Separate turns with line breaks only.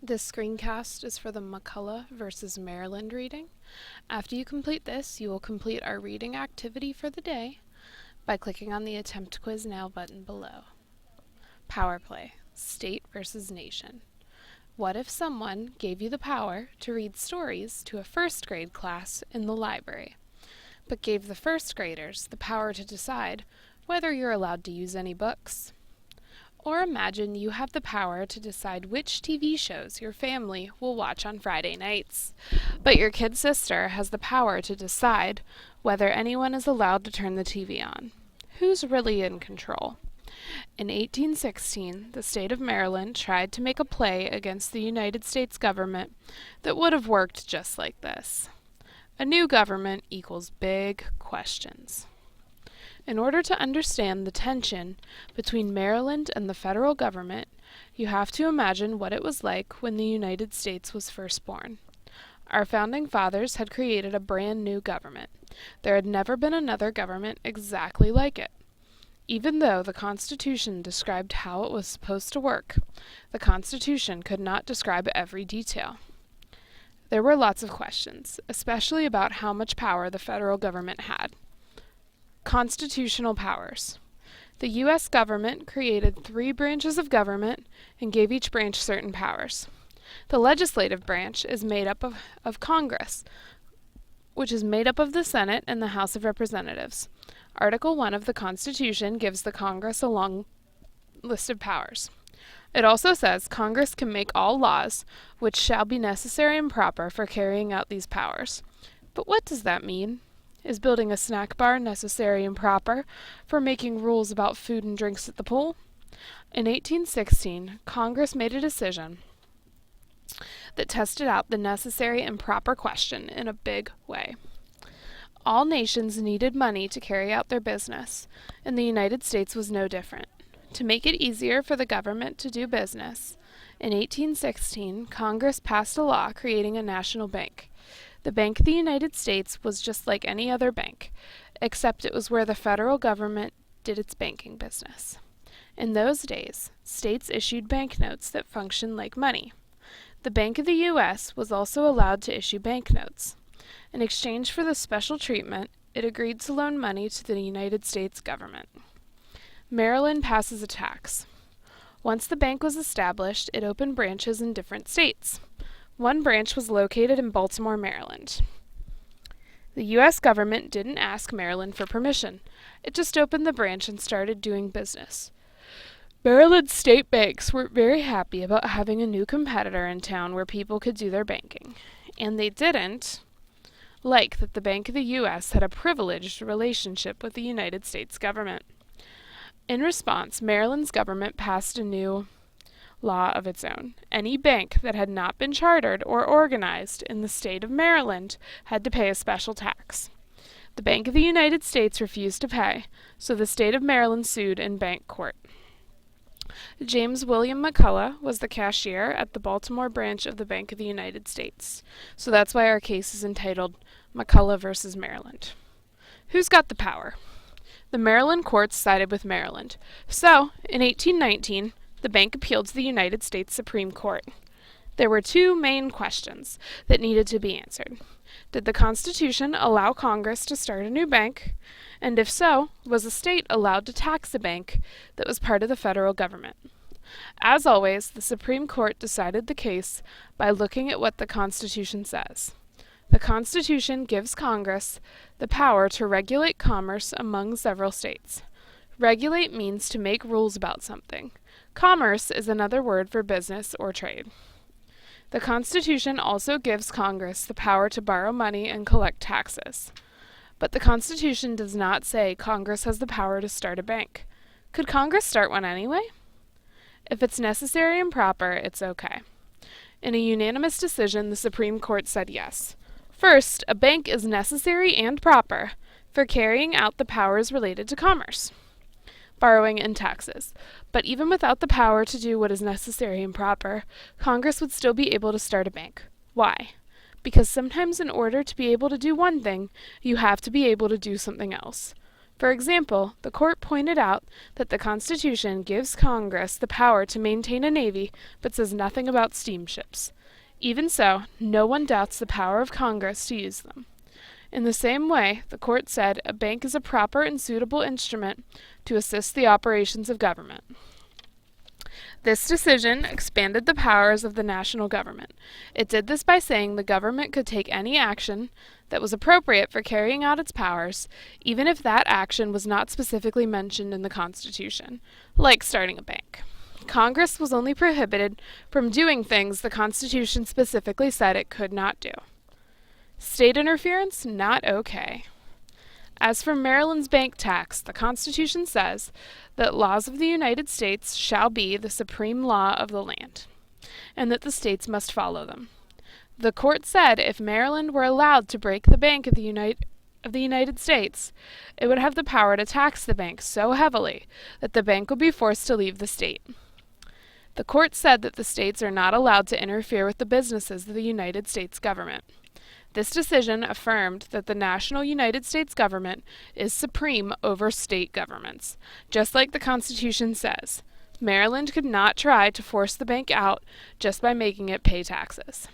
This screencast is for the McCulloch versus Maryland reading. After you complete this, you will complete our reading activity for the day by clicking on the Attempt Quiz Now button below. Power play, state versus nation. What if someone gave you the power to read stories to a first grade class in the library, but gave the first graders the power to decide whether you're allowed to use any books? Or imagine you have the power to decide which TV shows your family will watch on Friday nights, but your kid sister has the power to decide whether anyone is allowed to turn the TV on. Who's really in control? In 1816, the state of Maryland tried to make a play against the United States government that would have worked just like this. A new government equals big questions. In order to understand the tension between Maryland and the federal government, you have to imagine what it was like when the United States was first born. Our founding fathers had created a brand new government. There had never been another government exactly like it. Even though the Constitution described how it was supposed to work, the Constitution could not describe every detail. There were lots of questions, especially about how much power the federal government had. Constitutional powers. The U.S. government created 3 branches of government and gave each branch certain powers. The legislative branch is made up of Congress, which is made up of the Senate and the House of Representatives. Article 1 of the Constitution gives the Congress a long list of powers. It also says Congress can make all laws which shall be necessary and proper for carrying out these powers. But what does that mean? Is building a snack bar necessary and proper for making rules about food and drinks at the pool? In 1816, Congress made a decision that tested out the necessary and proper question in a big way. All nations needed money to carry out their business, and the United States was no different. To make it easier for the government to do business, in 1816, Congress passed a law creating a national bank. The Bank of the United States was just like any other bank, except it was where the federal government did its banking business. In those days, states issued banknotes that functioned like money. The Bank of the U.S. was also allowed to issue banknotes. In exchange for this special treatment, it agreed to loan money to the United States government. Maryland passes a tax. Once the bank was established, it opened branches in different states. One branch was located in Baltimore, Maryland. The U.S. government didn't ask Maryland for permission. It just opened the branch and started doing business. Maryland's state banks weren't very happy about having a new competitor in town where people could do their banking. And they didn't like that the Bank of the U.S. had a privileged relationship with the United States government. In response, Maryland's government passed a new law of its own. Any bank that had not been chartered or organized in the state of Maryland had to pay a special tax. The Bank of the United States refused to pay, so the state of Maryland sued in bank court. James William McCulloch was the cashier at the Baltimore branch of the Bank of the United States. So that's why our case is entitled McCulloch versus Maryland. Who's got the power? The Maryland courts sided with Maryland. So, in 1819, the bank appealed to the United States Supreme Court. There were 2 main questions that needed to be answered. Did the Constitution allow Congress to start a new bank? And if so, was a state allowed to tax a bank that was part of the federal government? As always, the Supreme Court decided the case by looking at what the Constitution says. The Constitution gives Congress the power to regulate commerce among several states. Regulate means to make rules about something. Commerce is another word for business or trade. The Constitution also gives Congress the power to borrow money and collect taxes. But the Constitution does not say Congress has the power to start a bank. Could Congress start one anyway? If it's necessary and proper, it's okay. In a unanimous decision, the Supreme Court said yes. First, a bank is necessary and proper for carrying out the powers related to commerce, borrowing, and taxes. But even without the power to do what is necessary and proper, Congress would still be able to start a bank. Why? Because sometimes in order to be able to do one thing, you have to be able to do something else. For example, the court pointed out that the Constitution gives Congress the power to maintain a navy, but says nothing about steamships. Even so, no one doubts the power of Congress to use them. In the same way, the court said a bank is a proper and suitable instrument to assist the operations of government. This decision expanded the powers of the national government. It did this by saying the government could take any action that was appropriate for carrying out its powers, even if that action was not specifically mentioned in the Constitution, like starting a bank. Congress was only prohibited from doing things the Constitution specifically said it could not do. State interference? Not okay. As for Maryland's bank tax, the Constitution says that laws of the United States shall be the supreme law of the land, and that the states must follow them. The court said if Maryland were allowed to break the Bank of the United States, it would have the power to tax the bank so heavily that the bank would be forced to leave the state. The court said that the states are not allowed to interfere with the businesses of the United States government. This decision affirmed that the national United States government is supreme over state governments, just like the Constitution says. Maryland could not try to force the bank out just by making it pay taxes.